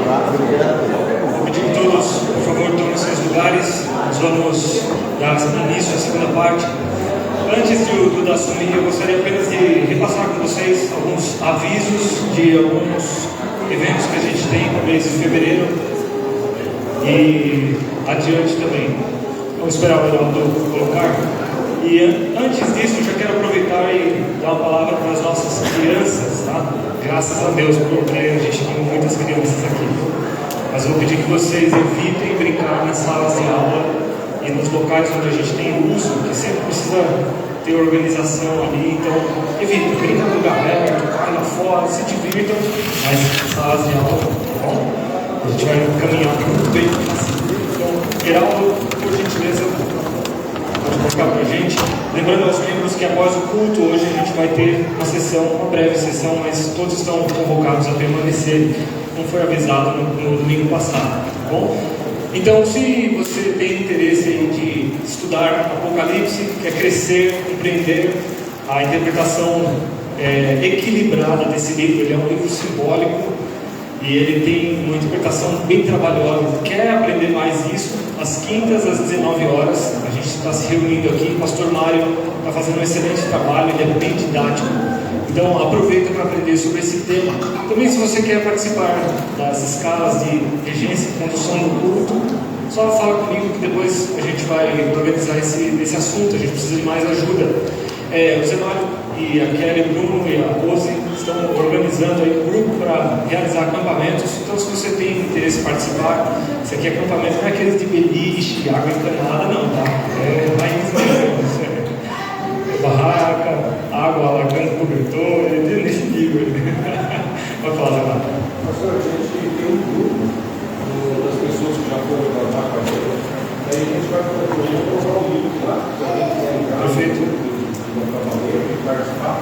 Vou pedir que todos, por favor, tomem seus lugares. Nós vamos dar início à segunda parte. Antes de assumir, eu gostaria apenas de repassar com vocês alguns avisos de alguns eventos que a gente tem no mês de fevereiro e adiante também. Vamos esperar o Heraldo colocar. E antes disso, eu já quero aproveitar e dar uma palavra para as nossas crianças, tá? Graças a Deus, porque a gente tem muitas crianças aqui. Mas eu vou pedir que vocês evitem brincar nas salas de aula e nos locais onde a gente tem uso, que sempre precisa ter organização ali. Então, evita, brinca no lugar aberto, cai lá fora, se divirtam, mas nas salas de aula, tá bom? A gente vai caminhar muito bem assim. Então, Heraldo, por gentileza, pode colocar para a gente. Lembrando aos membros que após o culto, hoje a gente vai ter uma breve sessão, mas todos estão convocados a permanecer, como foi avisado no domingo passado, tá bom? Então, se você tem interesse de estudar Apocalipse, quer crescer, compreender a interpretação equilibrada desse livro, ele é um livro simbólico e ele tem uma interpretação bem trabalhosa. Quer aprender mais isso? Às quintas, às 19 horas, a gente está se reunindo aqui. O pastor Mário está fazendo um excelente trabalho, ele é bem didático. Então, aproveita para aprender sobre esse tema. Também, se você quer participar das escalas de regência e condução do culto, só fala comigo que depois a gente vai organizar esse assunto. A gente precisa de mais ajuda. O Zenário e a Kelly, o Bruno e a Rose estão organizando aí um grupo para realizar acampamentos. Então, se você tem interesse em participar, esse aqui é acampamento, não é aqueles de beliche, água encanada, não, tá? É raiz mesmo. Barraca, água alagando o cobertor, ele nesse nível. Pode falar, Zenário. Pastor, a gente tem um grupo das pessoas que já foram gravar com a gente. Daí a gente vai colocar o link lá, se alguém quiser entrar. Perfeito. Participar,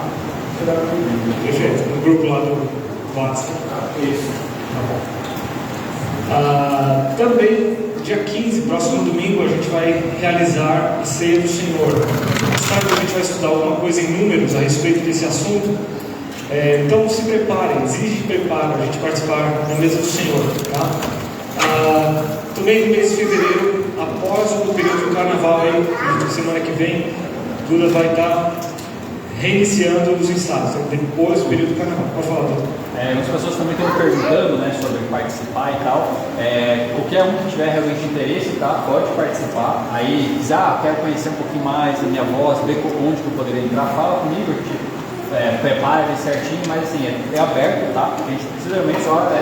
será bem-vindo. Perfeito, no grupo lá do WhatsApp. Isso. Também, dia 15, próximo domingo, a gente vai realizar a ceia do Senhor. Sabe que a gente vai estudar alguma coisa em números a respeito desse assunto? Então se preparem, exige preparo a gente participar da mesa do Senhor. Tá? Também no mês de fevereiro, após o período do carnaval, aí, semana que vem, Duda vai estar reiniciando os estados, depois do período do carnaval. Pode falar, Duda. As pessoas também estão perguntando, né, sobre participar e tal. Qualquer um que tiver realmente interesse, tá, pode participar. Aí, quero conhecer um pouquinho mais da minha voz, ver onde que eu poderia entrar, fala comigo, a gente prepara ele certinho, mas assim, é aberto, tá? A gente precisa realmente só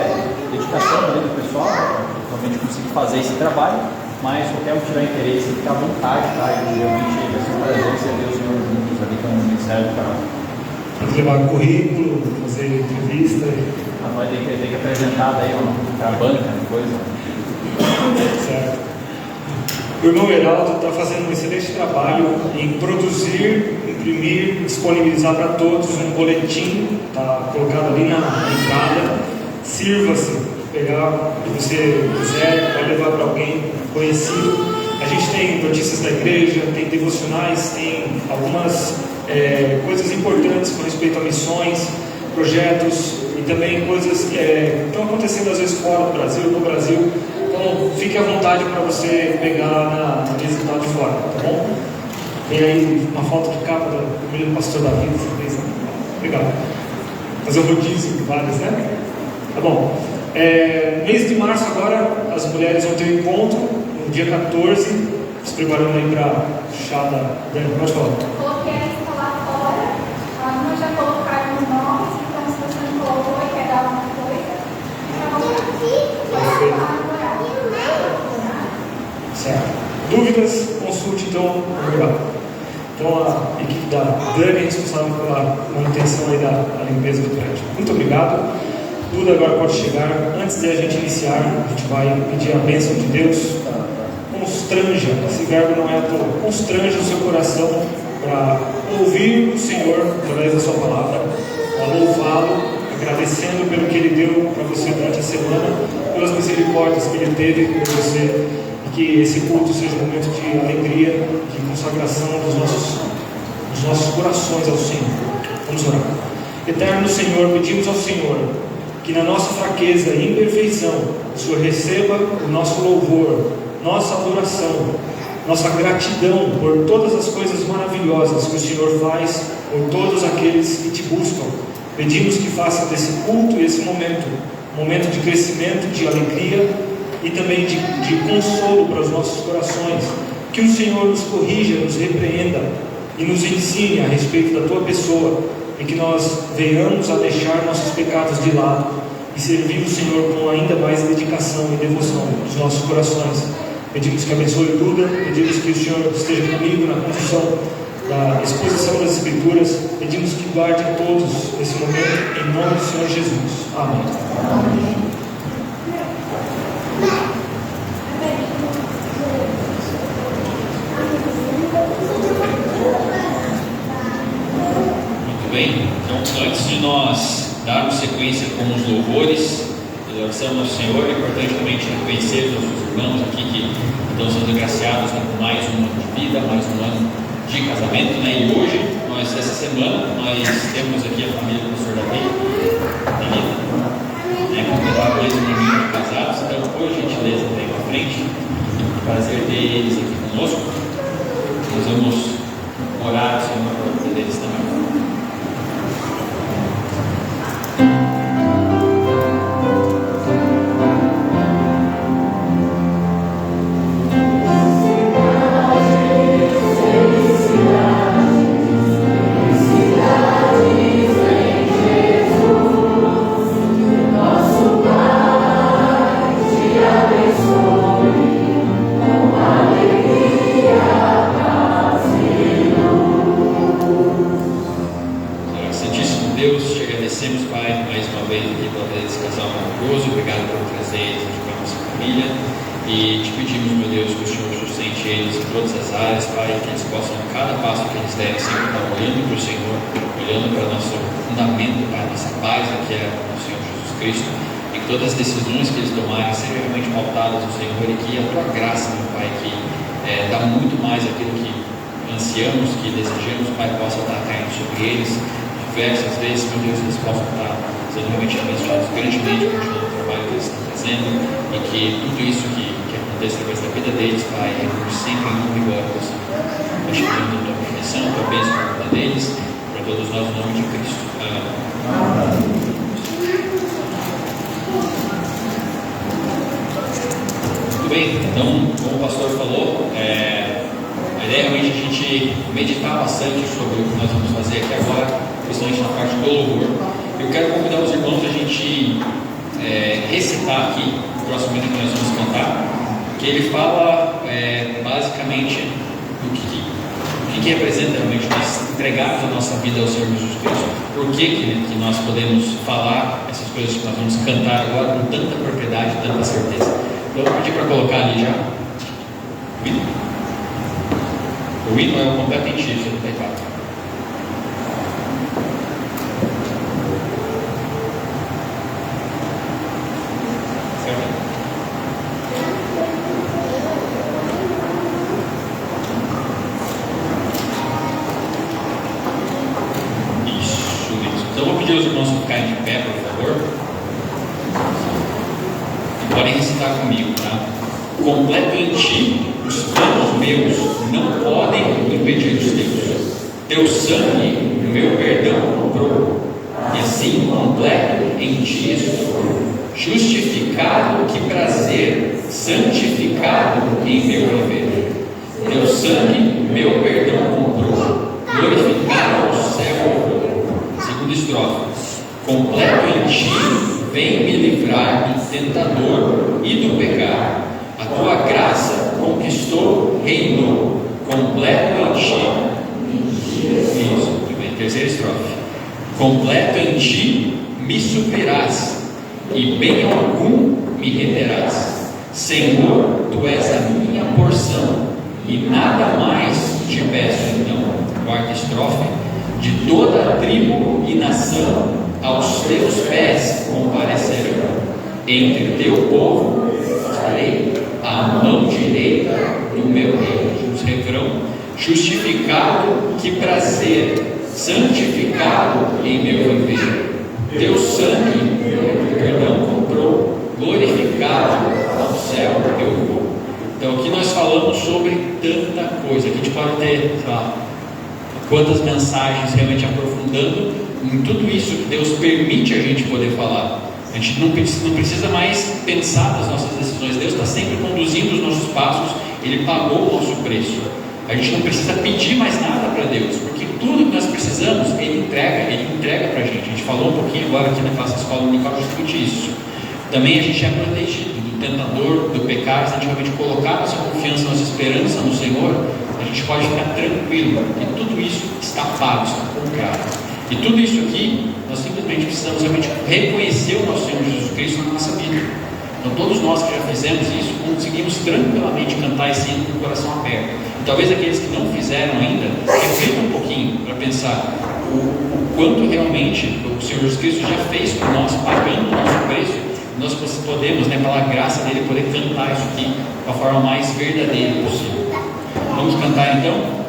dedicação ali do pessoal, né, para realmente conseguir fazer esse trabalho. Mas qualquer um que tiver interesse, fica à vontade, tá? E realmente vai ser um prazer servir o Senhor juntos ali com o Ministério do Canal. Pode levar o currículo, fazer entrevista. Vai ter que apresentar daí para a banca, coisa. Certo. O irmão Heraldo está fazendo um excelente trabalho em produzir, imprimir, disponibilizar para todos um boletim, está colocado ali na entrada. Sirva-se. Pegar o que você quiser, vai levar para alguém conhecido. A gente tem notícias da igreja, tem devocionais, tem algumas coisas importantes com respeito a missões, projetos e também coisas que estão acontecendo às vezes fora do Brasil, no Brasil. Então fique à vontade para você pegar na mesa que está de fora, tá bom? Tem aí uma foto de capa do primeiro pastor da vida, você fez, né? Obrigado. Fazer um rodízio, vários, né? Tá bom. Mês de março agora, as mulheres vão ter um encontro, no dia 14, se preparando aí para a chá da Dani. Pode falar. Coloquei a lista lá fora, não já colocaram os nomes, então se você não colocou e quer dar alguma coisa, certo. Dúvidas? Consulte então. Obrigado. Então a equipe da Dani é responsável pela manutenção aí da limpeza do prédio. Muito obrigado. Tudo agora pode chegar. Antes de a gente iniciar, a gente vai pedir a bênção de Deus. Constranja, esse verbo não é à toa, constranja o seu coração para ouvir o Senhor através da sua palavra, para louvá-lo, agradecendo pelo que Ele deu para você durante a semana, pelas misericórdias que Ele teve por você, e que esse culto seja um momento de alegria, de consagração dos nossos corações ao Senhor. Vamos orar. Eterno Senhor, pedimos ao Senhor que na nossa fraqueza e imperfeição o Senhor receba o nosso louvor, nossa adoração, nossa gratidão por todas as coisas maravilhosas que o Senhor faz por todos aqueles que te buscam. Pedimos que faça desse culto e esse momento um momento de crescimento, de alegria e também de consolo para os nossos corações. Que o Senhor nos corrija, nos repreenda e nos ensine a respeito da tua pessoa, e que nós venhamos a deixar nossos pecados de lado e servir o Senhor com ainda mais dedicação e devoção dos nossos corações. Pedimos que abençoe o Duda, pedimos que o Senhor esteja comigo na condução da exposição das Escrituras, pedimos que guarde a todos esse momento, em nome do Senhor Jesus. Amém. Muito bem, então antes de nós darmos sequência com os louvores, adoração ao Senhor, é importante também reconhecer os nossos irmãos aqui que estão sendo agraciados com mais um ano de vida, mais um ano de casamento, né? E hoje, essa semana, nós temos aqui a família do pastor Davi, né? Completar mais um ano de casados. Então, por gentileza, vem para frente. Prazer ter eles aqui conosco. Nós vamos orar ao Senhor para a vida deles também. Todas as decisões que eles tomarem sejam realmente pautadas no Senhor, e que a tua graça, meu Pai, que dá muito mais aquilo que ansiamos, que desejamos, Pai, possa estar caindo sobre eles diversas vezes, meu Deus, eles possam estar sendo realmente abençoados grandemente por todo o trabalho que eles estão fazendo, e que tudo isso que acontece através da vida deles, Pai, recurse sempre em nome e glória do Senhor. Nós chamamos a tua proteção, a tua bênção para a vida deles, para todos nós, em nome de Cristo. Amém. Bem, então, como o pastor falou, a ideia é realmente a gente meditar bastante sobre o que nós vamos fazer aqui agora, principalmente na parte do louvor. Eu quero convidar os irmãos a gente recitar aqui o próximo hino que nós vamos cantar, que ele fala basicamente o que representa realmente nós entregarmos a nossa vida ao Senhor Jesus Cristo. Por que nós podemos falar essas coisas que nós vamos cantar agora com tanta propriedade, tanta certeza. Então, eu vou pedir para colocar ali já o hino. O hino é o completo em X, do Taipava. Certo? Isso. Então, eu vou pedir aos irmãos que ficarem de pé, por favor. Podem recitar comigo, tá? Completo em ti, os planos meus não podem impedir os teus. Teu sangue, o meu perdão comprou, e assim completo em ti estou. Justificado, que prazer, santificado em meu viver. Teu sangue, meu perdão comprou, glorificado ao céu. Segunda estrofe. Completo em ti, vem me livrar do tentador e do pecado. A tua graça conquistou, reinou, completo em ti. Isso, muito bem. Terceira estrofe. Completo em ti me suprirás, e bem algum me renderás. Senhor, tu és a minha porção, e nada mais te peço então. Quarta estrofe. De toda a tribo e nação, aos teus pés comparecerão. Entre teu povo estarei a mão direita do meu rei. Refrão. Justificado, que prazer, santificado em meu viver. Teu sangue, meu perdão comprou, glorificado ao céu eu vou. Então aqui nós falamos sobre tanta coisa, aqui a gente pode ter, sei lá, quantas mensagens realmente aprofundando em tudo isso que Deus permite a gente poder falar. A gente não precisa mais pensar nas nossas decisões. Deus está sempre conduzindo os nossos passos. Ele pagou o nosso preço. A gente não precisa pedir mais nada para Deus, porque tudo que nós precisamos Ele entrega para a gente. A gente falou um pouquinho agora aqui na classe escola dominical justamente isso. Também a gente é protegido do tentador, do pecado. Se a gente realmente colocar nossa confiança, nossa esperança no Senhor, a gente pode ficar tranquilo, porque tudo isso está pago, está comprado. E tudo isso aqui, nós simplesmente precisamos realmente reconhecer o nosso Senhor Jesus Cristo na nossa vida. Então todos nós que já fizemos isso, conseguimos tranquilamente cantar esse hino com o coração aberto. E talvez aqueles que não fizeram ainda, reflitam um pouquinho para pensar o quanto realmente o Senhor Jesus Cristo já fez por nós, pagando o nosso preço. Nós podemos, pela graça dele, poder cantar isso aqui da forma mais verdadeira possível. Vamos cantar então?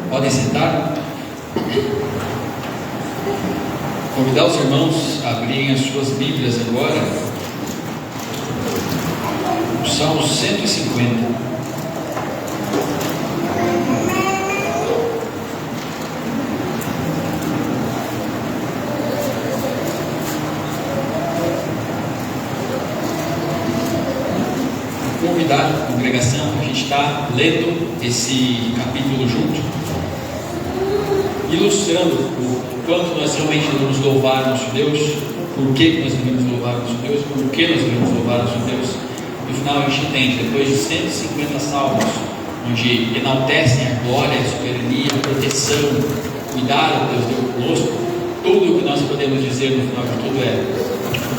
Podem sentar. Convidar os irmãos a abrirem as suas Bíblias agora. O Salmo 150. Convidar a congregação, a gente está lendo esse capítulo junto, ilustrando o quanto nós realmente devemos louvar nosso Deus, por que nós devemos louvar nosso Deus, por que nós devemos louvar nosso Deus. No final a gente entende, depois de 150 salmos, onde enaltecem a glória, a soberania, a proteção, cuidado que Deus deu conosco, tudo o que nós podemos dizer no final de tudo é: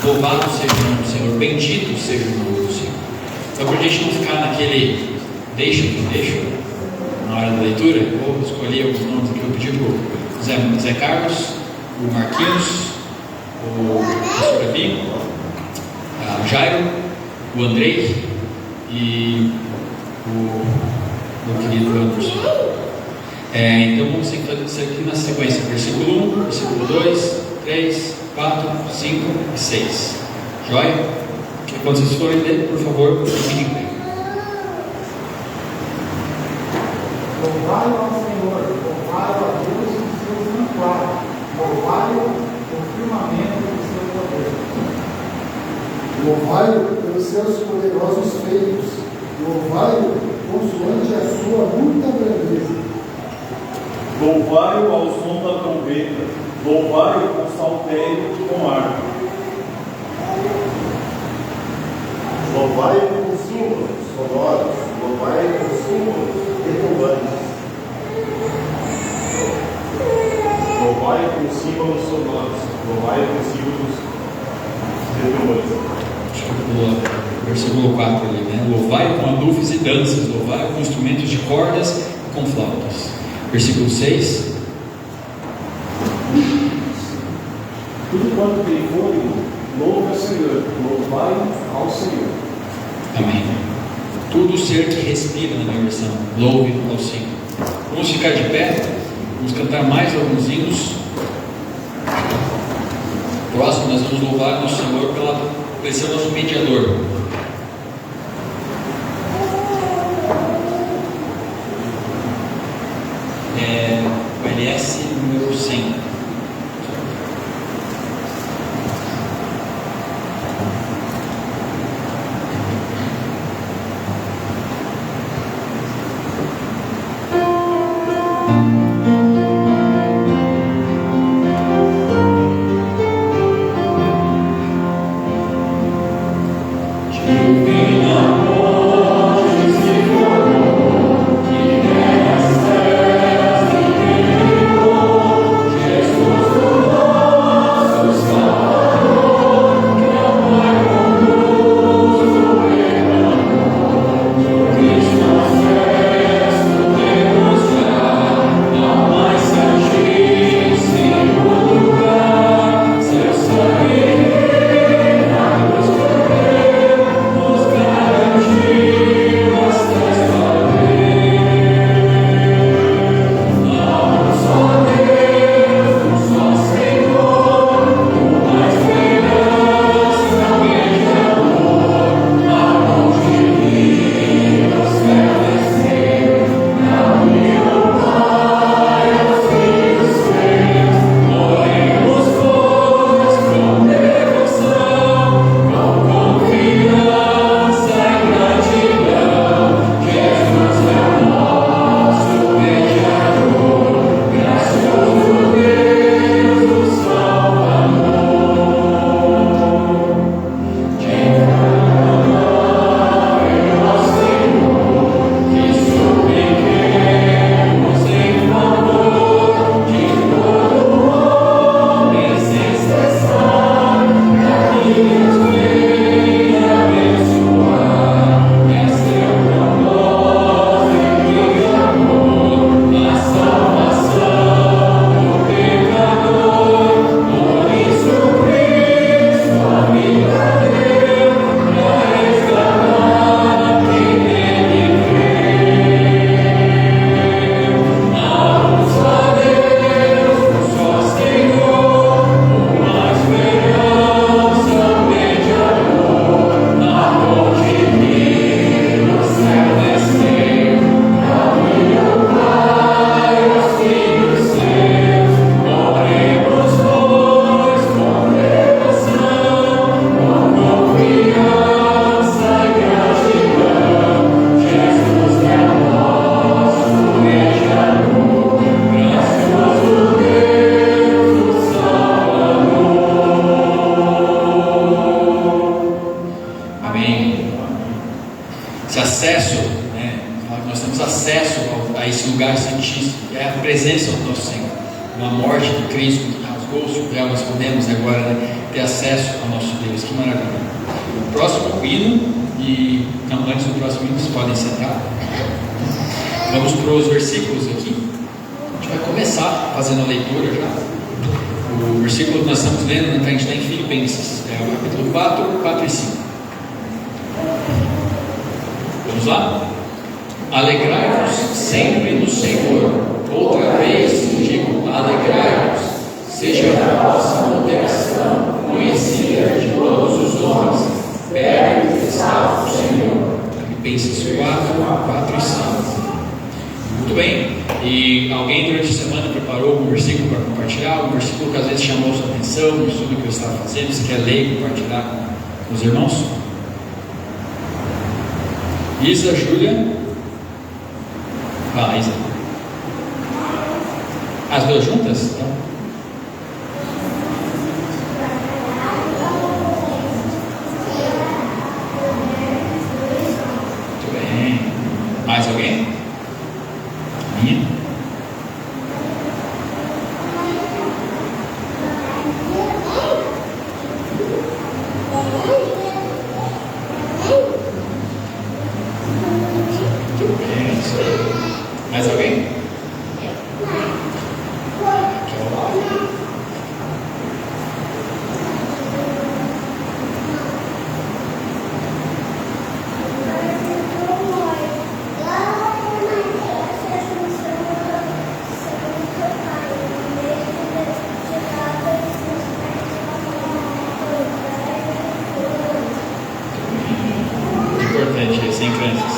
louvado seja o nome do Senhor, bendito seja o nome do Senhor. Então, para a gente não ficar naquele deixa na hora da leitura, eu vou escolher alguns nomes aqui. Eu pedi para o Zé Carlos, o Marquinhos, o pastor Davi, o Jairo, o Andrei e o meu querido Anderson. Então vamos fazer isso aqui na sequência: versículo 1, versículo 2, 3, 4, 5 e 6. Joia? Quando vocês forem ler, por favor, fiquem em pé. Louvai ao Senhor, louvai a Deus em seu santuário, louvai-o no firmamento do seu poder. Louvai-o pelos seus poderosos feitos, louvai-o consoante a sua muita grandeza. Louvai-o ao som da trombeta, louvai-o com saltério e com harpa. Louvai com símbolos sonoros, louvai com símbolos retumbantes. Louvai com símbolos sonoros, louvai com símbolos retumbantes. Versículo 4 ali, né? Louvai com anufes e danças, louvai com instrumentos de cordas e com flautas. Versículo 6. Tudo quanto tem fôlego, louve ao Senhor, louvai ao Senhor. Amém. Tudo ser que respira, na minha versão, louve ao Senhor. Vamos ficar de pé, vamos cantar mais alguns hinos. Próximo nós vamos louvar nosso Senhor por ser nosso mediador. O LS número 100. Santíssimo, que é a presença do nosso Senhor, na morte de Cristo, que rasgou o véu, nós podemos agora, né, ter acesso ao nosso Deus. Que maravilha! O próximo hino, não, antes do próximo hino, vocês podem sentar. Vamos para os versículos aqui. A gente vai começar fazendo a leitura já. O versículo que nós estamos lendo, né, a gente está em Filipenses, é o capítulo 4 e 5. Vamos lá? Alegrai-vos sempre no Senhor. Outra vez digo, alegrai-vos. Seja a vossa moderação conhecida de todos os homens. Perto está o Senhor. Filipenses 4 e 5. Muito bem. E alguém durante a semana preparou algum versículo para compartilhar? Um versículo que às vezes chamou sua atenção no estudo que eu estava fazendo. Você quer ler e compartilhar com os irmãos? Isa, Júlia. Isa. As duas juntas? Então. Muito bem. Mais alguém? Minha? Mais alguém? Importante, sem crianças.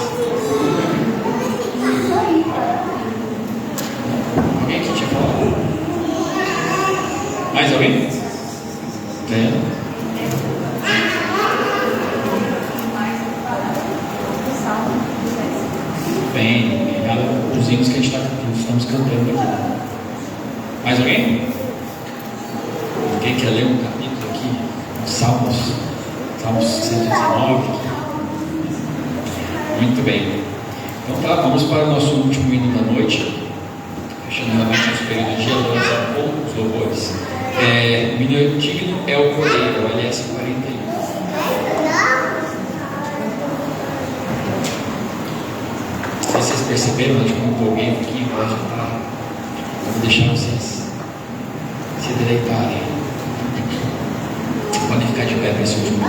Alguém que tinha falado? Mais alguém? Bem, obrigado pelos hinos que estamos cantando aqui. Mais alguém? Alguém quer ler um capítulo aqui? Salmos 119. Muito bem. Então tá, vamos para o nosso último hino da noite. Fechando realmente nosso período de adoração com os louvores. O hino digno é o Cordeiro, o LS 41. Não sei se vocês perceberam, mas como empolguei um pouquinho, pode parar. Eu vou deixar vocês se deleitarem. Podem ficar de pé para esse último hino.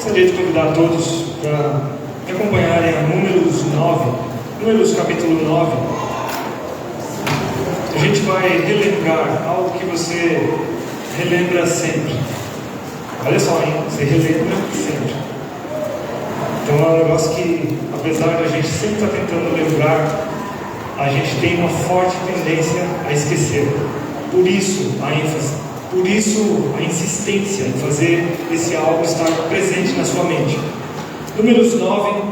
Gostaria de convidar todos para me acompanharem a Números 9, Números capítulo 9. A gente vai relembrar algo que você relembra sempre. Olha só, hein? Você relembra sempre. Então é um negócio que, apesar da gente sempre estar tentando lembrar, a gente tem uma forte tendência a esquecer. Por isso a ênfase, por isso a insistência em fazer esse algo estar presente na sua mente. Números 9,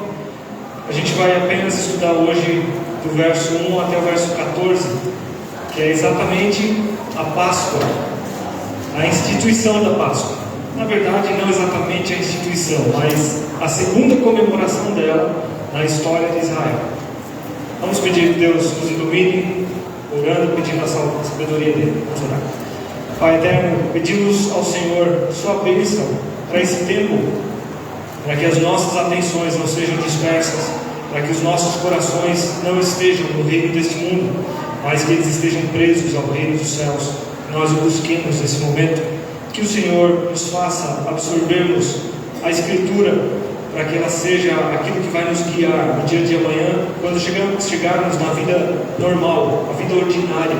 a gente vai apenas estudar hoje do verso 1 até o verso 14, que é exatamente a Páscoa, a instituição da Páscoa. Na verdade, não exatamente a instituição, mas a segunda comemoração dela na história de Israel. Vamos pedir que Deus nos ilumine, orando, pedindo a sabedoria dele. Vamos orar. Pai eterno, pedimos ao Senhor sua bênção para esse tempo, para que as nossas atenções não sejam dispersas, para que os nossos corações não estejam no reino deste mundo, mas que eles estejam presos ao reino dos céus. Nós o busquemos nesse momento. Que o Senhor nos faça absorvermos a Escritura, para que ela seja aquilo que vai nos guiar no dia de amanhã, quando chegarmos na vida normal, a vida ordinária.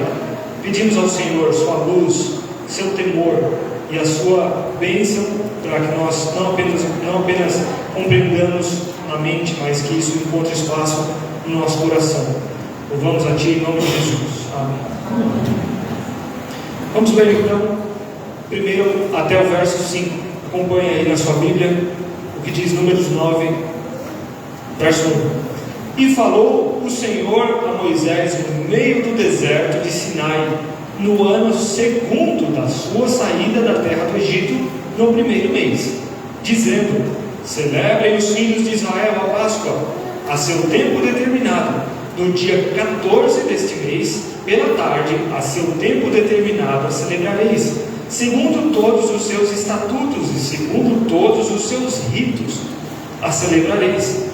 Pedimos ao Senhor sua luz, seu temor e a sua bênção, para que nós não apenas compreendamos na mente, mas que isso encontre espaço no nosso coração. Louvamos a Ti em nome de Jesus. Amém. Vamos ler então, primeiro até o verso 5. Acompanhe aí na sua Bíblia o que diz Números 9, verso 1. E falou o Senhor a Moisés no meio do deserto de Sinai, no ano segundo da sua saída da terra do Egito, no primeiro mês, dizendo: celebrem os filhos de Israel a Páscoa, a seu tempo determinado, no dia 14 deste mês, pela tarde, a seu tempo determinado a celebrareis, segundo todos os seus estatutos e segundo todos os seus ritos a celebrareis.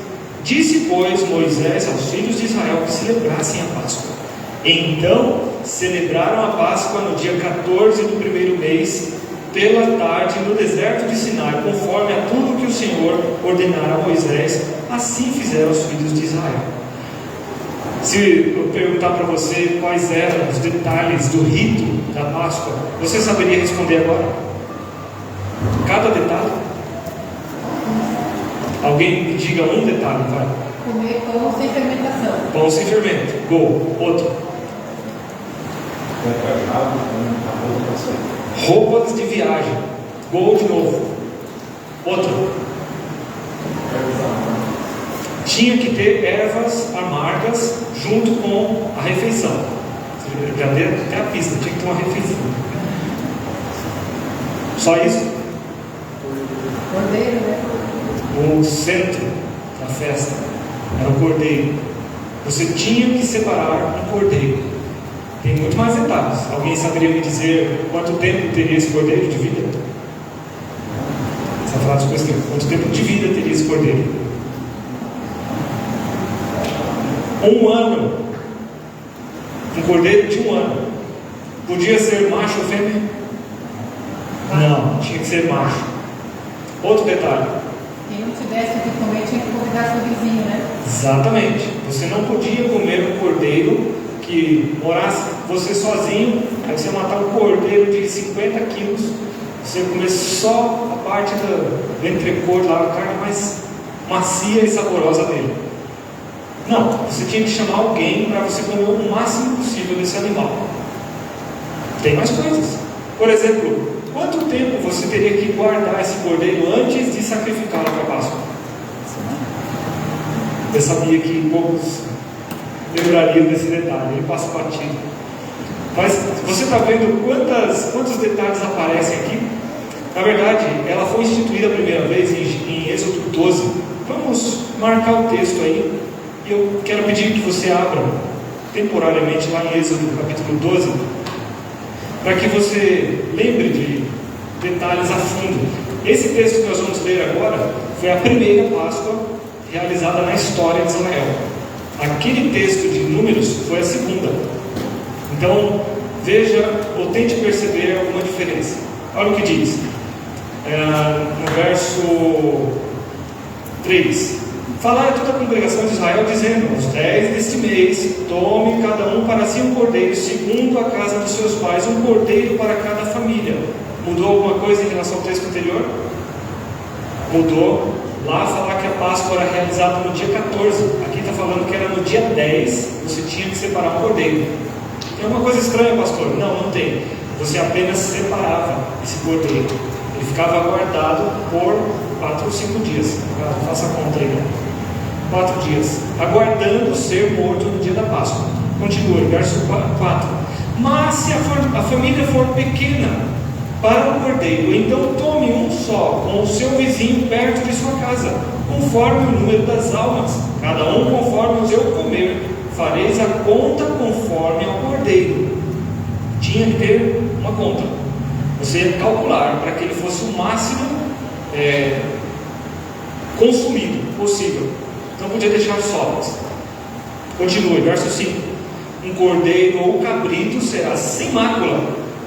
Disse, pois, Moisés aos filhos de Israel que celebrassem a Páscoa. Então celebraram a Páscoa no dia 14 do primeiro mês, pela tarde, no deserto de Sinai, conforme a tudo que o Senhor ordenara a Moisés. Assim fizeram os filhos de Israel. Se eu perguntar para você quais eram os detalhes do rito da Páscoa, você saberia responder agora? Cada detalhe? Alguém me diga um detalhe, vai. Comer pão sem fermentação. Pão sem fermento. Gol. Outro. Roupas de viagem. Gol de novo. Outro. Tinha que ter ervas amargas junto com a refeição. Já deu até a pista, tinha que ter uma refeição. Só isso? Cordeiro, né? O centro da festa era o cordeiro. Você tinha que separar um cordeiro. Tem muito mais detalhes. Alguém saberia me dizer quanto tempo teria esse cordeiro de vida? Essa frase foi escrita. Quanto tempo de vida teria esse cordeiro? 1 ano. Um cordeiro de 1 ano. Podia ser macho ou fêmea? Não, tinha que ser macho. Outro detalhe. Quem não tivesse o que comer tinha que convidar seu vizinho, né? Exatamente. Você não podia comer um cordeiro que morasse você sozinho. Aí você matar um cordeiro de 50 quilos, você comer só a parte do entrecô lá, a carne mais macia e saborosa dele. Não, você tinha que chamar alguém para você comer o máximo possível desse animal. Tem mais coisas. Por exemplo, quanto tempo você teria que guardar esse cordeiro antes de sacrificá-lo para a Páscoa? Eu sabia que poucos lembrariam desse detalhe, ele passa batido. Mas você está vendo quantos detalhes aparecem aqui? Na verdade, ela foi instituída a primeira vez em Êxodo 12. Vamos marcar o texto aí. E eu quero pedir que você abra temporariamente lá em Êxodo capítulo 12, para que você lembre de detalhes a fundo. Esse texto que nós vamos ler agora foi a primeira Páscoa realizada na história de Israel. Aquele texto de Números foi a segunda. Então, veja ou tente perceber alguma diferença. Olha o que diz: no verso 3: Falai a toda a congregação de Israel, dizendo: aos 10 deste mês, tome cada um para si um cordeiro, segundo a casa dos seus pais, um cordeiro para cada família. Mudou alguma coisa em relação ao texto anterior? Mudou. Lá falar que a Páscoa era realizada no dia 14, aqui está falando que era no dia 10, você tinha que separar um cordeiro. Tem alguma coisa estranha, pastor? Não, não tem. Você apenas separava esse cordeiro. Ele ficava guardado por 4 ou 5 dias. Faça a conta aí, né? 4 dias, aguardando ser morto no dia da Páscoa. Continua, verso 4: Mas se a família for pequena para o cordeiro, então tome um só com o seu vizinho perto de sua casa, conforme o número das almas, cada um conforme o seu comer. Fareis a conta conforme ao cordeiro. Tinha que ter uma conta. Você ia calcular para que ele fosse o máximo consumido possível. Não podia deixar sobras. Continue, verso 5: Um cordeiro ou cabrito será sem mácula,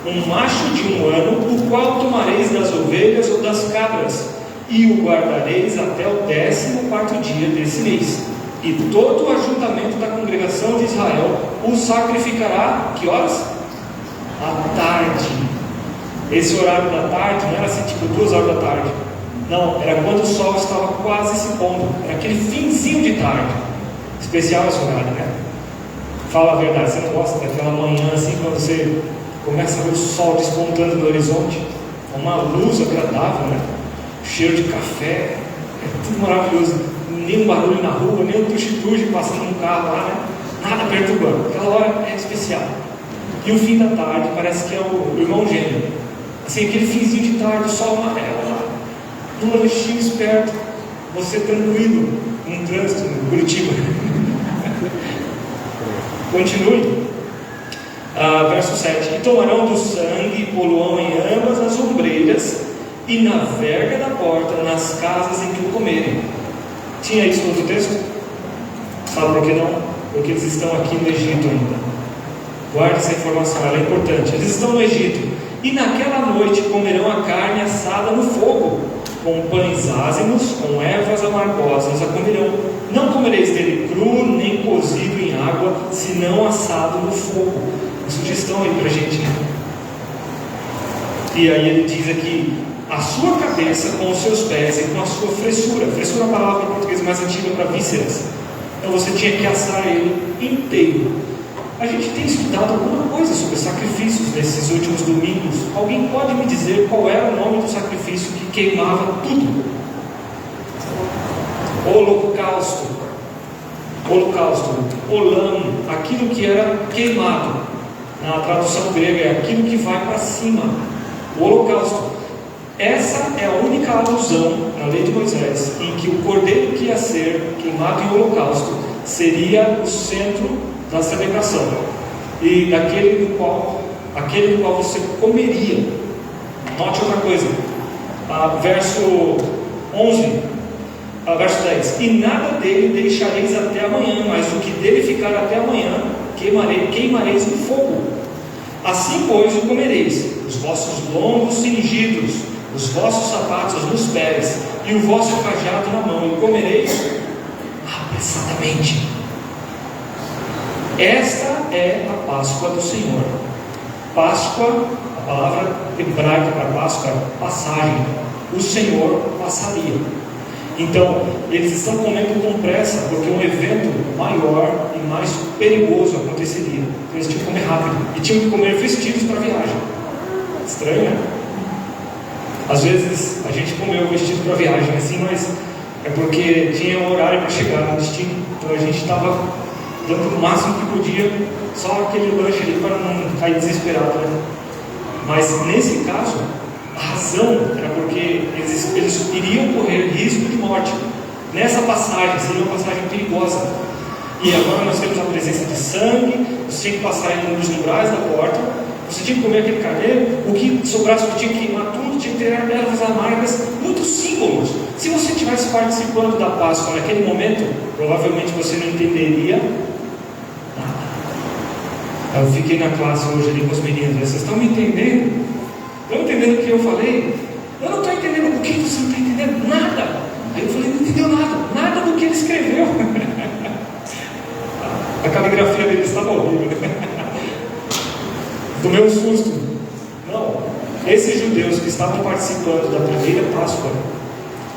um macho de 1 ano, o qual tomareis das ovelhas ou das cabras, e o guardareis até o 14º dia desse mês. E todo o ajuntamento da congregação de Israel o sacrificará, que horas? À tarde. Esse horário da tarde não era assim, tipo 2 horas da tarde. Não, era quando o sol estava quase se pondo. Era aquele finzinho de tarde. Especial esse horário, né? Fala a verdade, você não gosta daquela manhã assim, quando você começa a ver o sol despontando no horizonte? É uma luz agradável, né? Cheiro de café, é tudo maravilhoso. Nenhum barulho na rua, nem um tuxi-tuxi passando no carro lá, né? Nada perturbando. Aquela hora é especial. E o fim da tarde parece que é o irmão gêmeo. Assim, aquele finzinho de tarde, o sol amarelo lá, um lanchinho esperto, você tranquilo, num trânsito em Curitiba. Continue. Verso 7: E tomarão do sangue e poluão em ambas as ombreiras e na verga da porta, nas casas em que o comerem. Tinha isso no outro texto? Sabe por que não? Porque eles estão aqui no Egito ainda. Guarde essa informação, ela é importante. Eles estão no Egito. E naquela noite comerão a carne assada no fogo, com pães ázimos, com ervas amargosas a comerão. Não comereis dele cru, nem cozido em água, senão assado no fogo. Uma sugestão aí para a gente. E aí ele diz aqui: a sua cabeça com os seus pés e com a sua fressura. Fressura é a palavra em português mais antiga para vísceras. Então você tinha que assar ele inteiro. A gente tem estudado alguma coisa sobre sacrifícios nesses últimos domingos. Alguém pode me dizer qual era o nome do sacrifício que queimava tudo? Holocausto. Holocausto. Olam, aquilo que era queimado. Na tradução grega é aquilo que vai para cima. O holocausto. Essa é a única alusão na lei de Moisés em que o cordeiro que ia ser queimado em holocausto seria o centro da celebração e aquele do qual você comeria. Note outra coisa, verso 11, verso 10: E nada dele deixareis até amanhã, mas o que dele ficar até amanhã queimareis no fogo. Assim pois o comereis, os vossos lombos cingidos, os vossos sapatos nos pés e o vosso cajado na mão, e comereis apressadamente. Esta é a Páscoa do Senhor. Páscoa, a palavra hebraica para Páscoa é passagem. O Senhor passaria. Então, eles estão comendo com pressa, porque um evento maior e mais perigoso aconteceria. Então, eles tinham que comer rápido. E tinham que comer vestidos para a viagem. Estranho, né? Às vezes, a gente comeu vestido para a viagem, assim, mas é porque tinha um horário para chegar no destino. Então, a gente estava dando o máximo que podia, só aquele lanche ali para não cair desesperado, né? Mas nesse caso, a razão era porque eles iriam correr risco de morte. Nessa passagem, seria uma passagem perigosa. E agora nós temos a presença de sangue, você tinha que passar ele nos umbrais da porta, você tinha que comer aquele carneiro, o que sobrasse você tinha que queimar tudo, tinha que ter ervas amargas, muitos símbolos. Se você estivesse participando da Páscoa naquele momento, provavelmente você não entenderia. Eu fiquei na classe hoje ali com os meninos. Vocês estão me entendendo? Estão entendendo o que eu falei? Eu não estou entendendo que você não está entendendo? Nada. Aí eu falei, não entendeu nada do que ele escreveu. A caligrafia dele estava horrível. Tomei um susto. Não, esses judeus que estavam participando da primeira Páscoa,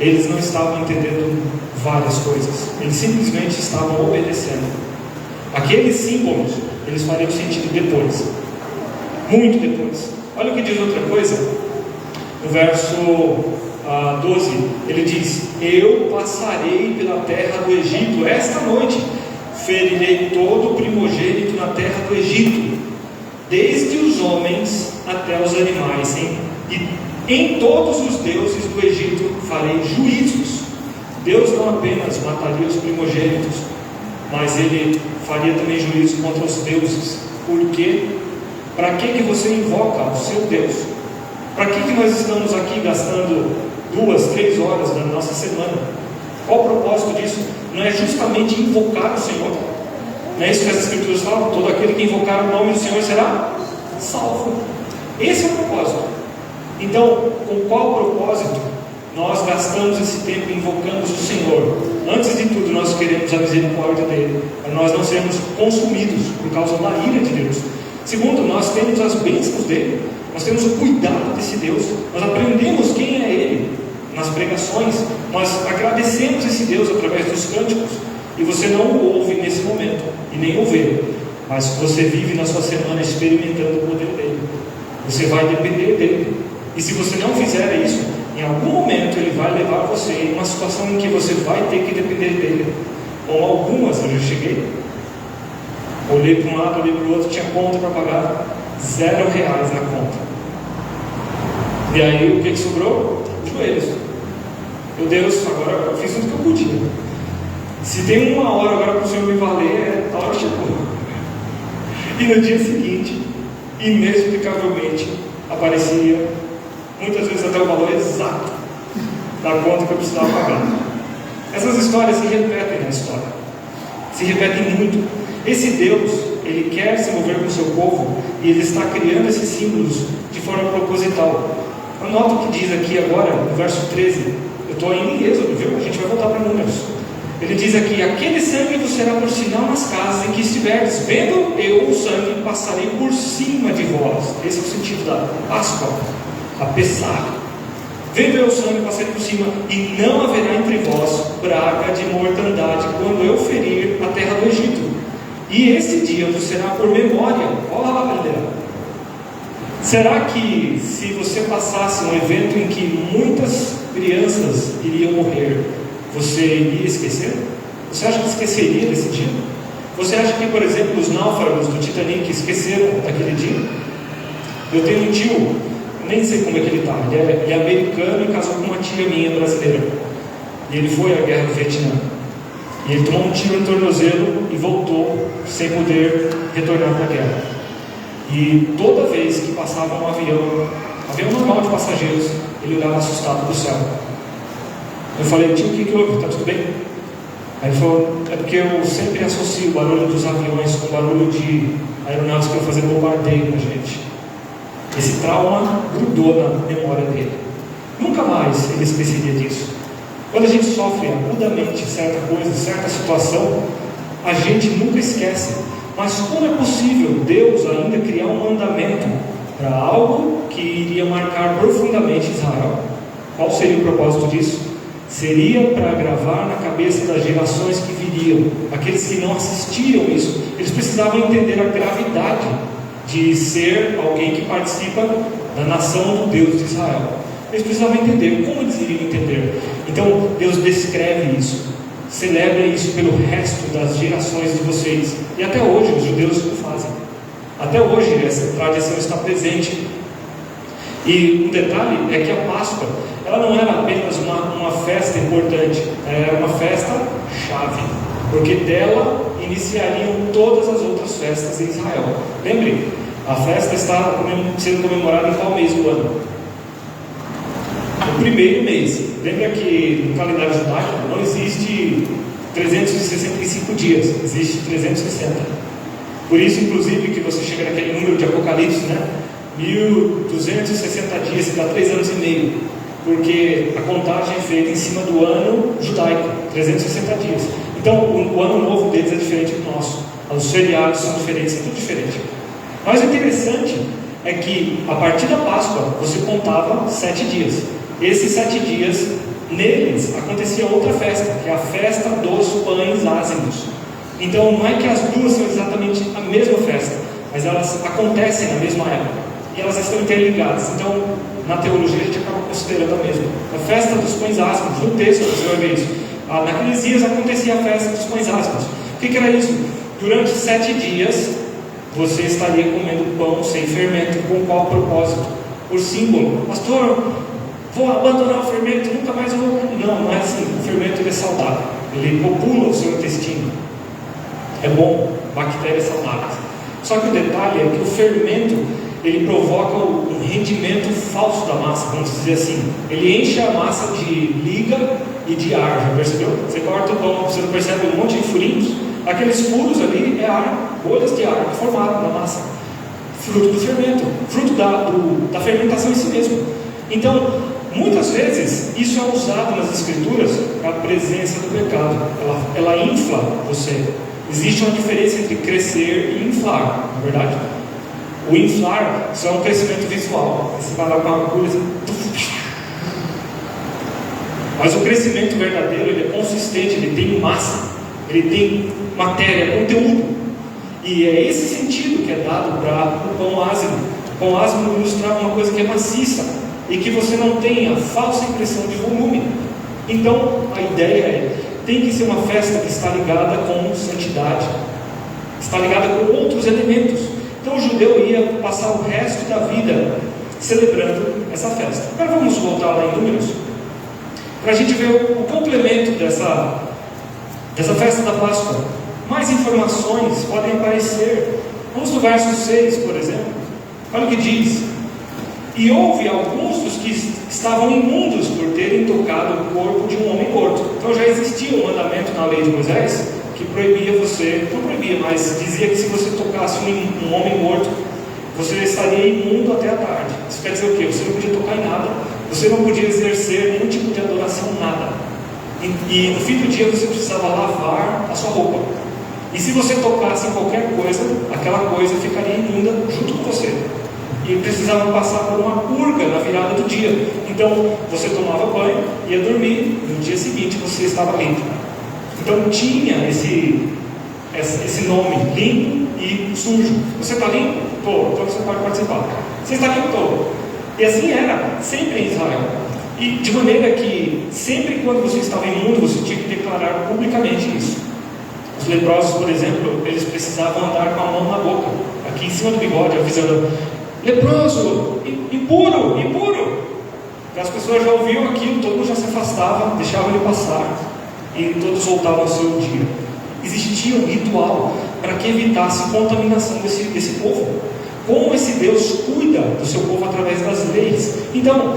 eles não estavam entendendo várias coisas, eles simplesmente estavam obedecendo. Aqueles símbolos, eles fariam sentido depois, muito depois. Olha o que diz outra coisa, no verso 12, ele diz: eu passarei pela terra do Egito esta noite, ferirei todo o primogênito na terra do Egito, desde os homens até os animais, e em todos os deuses do Egito farei juízos. Deus não apenas mataria os primogênitos, mas ele faria também juízo contra os deuses. Por quê? Para que você invoca o seu Deus? Para que nós estamos aqui gastando 2, 3 horas da nossa semana? Qual o propósito disso? Não é justamente invocar o Senhor? Não é isso que as Escrituras falam? Todo aquele que invocar o nome do Senhor será salvo. Esse é o propósito. Então, com qual propósito nós gastamos esse tempo invocando o Senhor? Antes de tudo, nós queremos a misericórdia dele, para nós não sermos consumidos por causa da ira de Deus. Segundo, nós temos as bênçãos dele, nós temos o cuidado desse Deus, nós aprendemos quem é ele nas pregações, nós agradecemos esse Deus através dos cânticos, e você não o ouve nesse momento, e nem o vê, mas você vive na sua semana experimentando o poder dele. Você vai depender dele, e se você não fizer isso, em algum momento ele vai levar você em uma situação em que você vai ter que depender dele. Com algumas eu já cheguei, olhei para um lado, olhei para o outro, tinha conta para pagar, R$0 na conta. E aí o que sobrou? Os joelhos. Meu Deus, agora eu fiz tudo que eu podia. Se tem 1 hora agora para o Senhor me valer, a hora chegou. E no dia seguinte, inexplicavelmente, aparecia, muitas vezes até o valor exato da conta que eu precisava pagar. Essas histórias se repetem na história, se repetem muito. Esse Deus, ele quer se mover com o seu povo, e ele está criando esses símbolos de forma proposital. Anota o que diz aqui agora, no verso 13. Eu estou ainda em Êxodo, viu? A gente vai voltar para Números. Ele diz aqui: aquele sangue vos será por sinal nas casas em que estiverdes. Vendo eu o sangue, passarei por cima de vós. Esse é o sentido da Páscoa, a Pessah. Vendo eu o sangue, passarei por cima, e não haverá entre vós praga de mortandade quando eu ferir a terra do Egito. E esse dia vos será por memória. Olha lá, galera. Será que se você passasse um evento em que muitas crianças iriam morrer, você iria esquecer? Você acha que esqueceria desse dia? Você acha que, por exemplo, os náufragos do Titanic esqueceram daquele dia? Eu tenho um tio, nem sei como é que ele está, ele é americano e casou com uma tia minha brasileira. E ele foi à guerra do Vietnã. E ele tomou um tiro no tornozelo e voltou sem poder retornar para a guerra. E toda vez que passava um avião normal de passageiros, ele olhava assustado para o céu. Eu falei: tio, o que houve? Está tudo bem? Aí ele falou: é porque eu sempre associo o barulho dos aviões com o barulho de aeronaves que iam fazer bombardeio na gente. Esse trauma grudou na memória dele. Nunca mais ele esqueceria disso. Quando a gente sofre agudamente certa coisa, certa situação, a gente nunca esquece. Mas como é possível Deus ainda criar um mandamento para algo que iria marcar profundamente Israel? Qual seria o propósito disso? Seria para gravar na cabeça das gerações que viriam, aqueles que não assistiram isso. Eles precisavam entender a gravidade de ser alguém que participa da nação do Deus de Israel. Eles precisavam entender. Como eles iriam entender? Então Deus descreve isso. Celebrem isso pelo resto das gerações de vocês. E até hoje os judeus o fazem. Até hoje essa tradição está presente. E um detalhe é que a Páscoa, ela não era apenas uma festa importante, era uma festa chave, porque dela iniciariam todas as outras festas em Israel. Lembre, a festa está sendo comemorada em qual mês do ano? No primeiro mês. Lembra que no calendário judaico não existe 365 dias, existe 360. Por isso, inclusive, que você chega naquele número de Apocalipse, né? 1260 dias, que dá 3 anos e meio. porque a contagem é feita em cima do ano judaico, 360 dias. Então, o ano novo deles é diferente do nosso. Os feriados são diferentes, é tudo diferente. Mas o interessante é que, a partir da Páscoa, você contava 7 dias. Esses 7 dias, neles, acontecia outra festa, que é a festa dos pães ázimos. Então, não é que as duas são exatamente a mesma festa, mas elas acontecem na mesma época. E elas estão interligadas. Então, na teologia, a gente acaba considerando a mesma. A festa dos pães ázimos, no texto você vai ver isso. Naqueles dias acontecia a festa dos pães ázimos. O que era isso? Durante 7 dias, você estaria comendo pão sem fermento. Com qual propósito? Por símbolo. Pastor, vou abandonar o fermento, nunca mais vou. Não é assim. O fermento ele é saudável. Ele popula o seu intestino. É bom, bactérias saudáveis. Só que o detalhe é que o fermento ele provoca um rendimento falso da massa, vamos dizer assim. Ele enche a massa de liga e de ar, já percebeu? Você corta o pão, você não percebe um monte de furinhos? Aqueles furos ali é ar, bolhas de ar formado na massa, fruto do fermento, fruto da fermentação em si mesmo. Então, muitas vezes, isso é usado nas escrituras para a presença do pecado. Ela infla você. Existe uma diferença entre crescer e inflar, na verdade. O inflar só é um crescimento visual. Você vai lá com uma agulha assim, mas o crescimento verdadeiro ele é consistente, ele tem massa, ele tem matéria, conteúdo. E é esse sentido que é dado para o pão ázimo. O pão ázimo ilustrava uma coisa que é maciça e que você não tem a falsa impressão de volume. Então a ideia é: tem que ser uma festa que está ligada com santidade, está ligada com outros elementos. Então o judeu ia passar o resto da vida celebrando essa festa. Agora vamos voltar lá em Números, para a gente ver o complemento dessa festa da Páscoa. Mais informações podem aparecer. Vamos no verso 6, por exemplo. Olha o que diz: e houve alguns dos que estavam imundos por terem tocado o corpo de um homem morto. Então já existia um mandamento na lei de Moisés que proibia você, não proibia, mas dizia que se você tocasse um homem morto, você estaria imundo até a tarde. Isso quer dizer o quê? Você não podia tocar em nada, você não podia exercer nenhum tipo de adoração, nada. E no fim do dia você precisava lavar a sua roupa. E se você tocasse em qualquer coisa, aquela coisa ficaria imunda junto com você. E precisava passar por uma purga na virada do dia. Então você tomava banho, ia dormir, no dia seguinte você estava limpo. Então tinha esse nome, limpo e sujo. Você está limpo? Estou. Então você pode participar. Você está limpo? Estou. E assim era, sempre em Israel. E de maneira que sempre quando você estava imundo, você tinha que declarar publicamente isso. Os leprosos, por exemplo, eles precisavam andar com a mão na boca, aqui em cima do bigode, avisando: leproso, impuro, impuro. As pessoas já ouviam aquilo, todo mundo já se afastava, deixava ele passar, e todos voltavam ao seu dia. Existia um ritual para que evitasse contaminação desse povo. Como esse Deus cuida do seu povo através das leis. Então,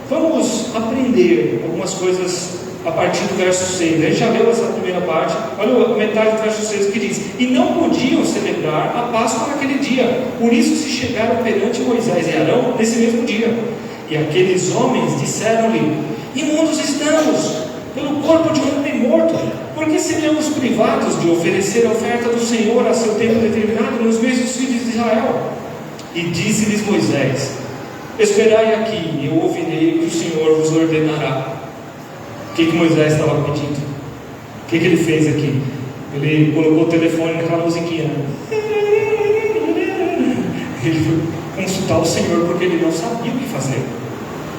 vamos aprender algumas coisas a partir do verso 6. A gente já leu essa primeira parte. Olha a metade do verso 6 que diz: e não podiam celebrar a Páscoa naquele dia, por isso se chegaram perante Moisés e Arão nesse mesmo dia. E aqueles homens disseram-lhe: imundos estamos pelo corpo de um homem morto, porque seríamos privados de oferecer a oferta do Senhor a seu tempo determinado nos meses dos filhos de Israel. E disse-lhes Moisés: esperai aqui, e eu ouvirei o que o Senhor vos ordenará. O que Moisés estava pedindo? O que ele fez aqui? Ele colocou o telefone naquela musiquinha. Ele foi consultar o Senhor porque ele não sabia o que fazer.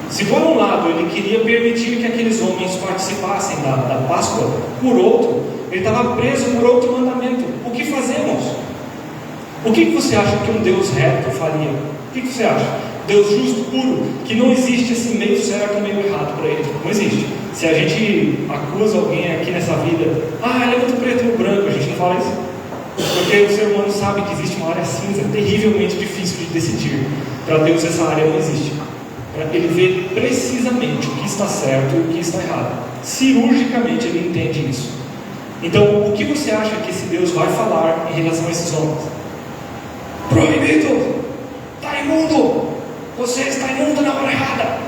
Se por um lado ele queria permitir que aqueles homens participassem da Páscoa, por outro, ele estava preso por outro mandamento. O que fazemos? O que você acha que um Deus reto faria? O que você acha? Deus justo, puro, que não existe esse meio certo e meio errado para ele. Não existe. Se a gente acusa alguém aqui nessa vida: ele é muito preto no branco, a gente não fala isso. Porque o ser humano sabe que existe uma área cinza terrivelmente difícil de decidir. Para Deus essa área não existe. Ele vê precisamente o que está certo e o que está errado. Cirurgicamente ele entende isso. Então, o que você acha que esse Deus vai falar em relação a esses homens? Proibido! Está imundo! Você está imundo na hora errada!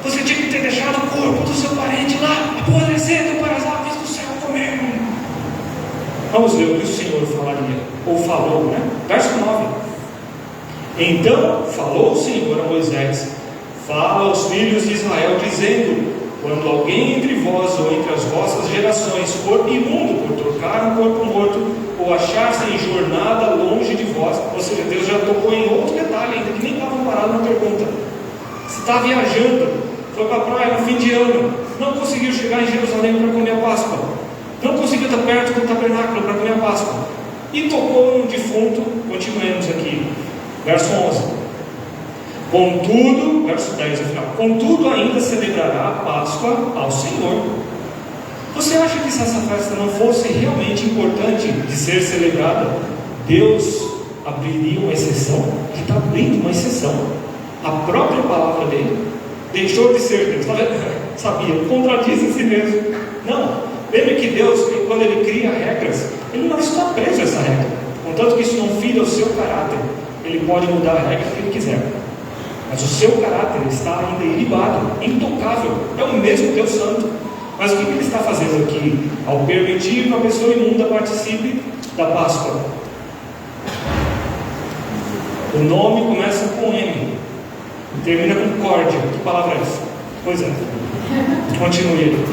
Você tinha que ter deixado o corpo do seu parente lá, apodrecendo para as aves do céu comer. Vamos ver o que o Senhor falaria, ou falou, né? Verso 9. Então falou o Senhor a Moisés: fala aos filhos de Israel, dizendo: quando alguém entre vós ou entre as vossas gerações for imundo por trocar um corpo morto, ou achar-se em jornada longe de vós, ou seja, Deus já tocou em outro detalhe ainda, que nem estava parado na pergunta. Se está viajando, foi para a praia no fim de ano, não conseguiu chegar em Jerusalém para comer a Páscoa, não conseguiu estar perto do tabernáculo para comer a Páscoa, e tocou no defunto. Continuemos aqui, verso 11. Contudo, verso 10 afinal, contudo ainda celebrará a Páscoa ao Senhor. Você acha que se essa festa não fosse realmente importante de ser celebrada, Deus abriria uma exceção? Ele está abrindo uma exceção. A própria palavra dele deixou de ser Deus. Sabia, contradiz a si mesmo. Não, lembre que Deus, quando Ele cria regras, Ele não está preso a essa regra. Contanto que isso não fira o seu caráter, Ele pode mudar a regra que Ele quiser. Mas o seu caráter está ainda ilibado, intocável. É o mesmo Deus Santo. Mas o que Ele está fazendo aqui ao permitir que uma pessoa imunda participe da Páscoa? O nome começa com M e termina com córdia. Que palavra é essa? Pois é. Continue.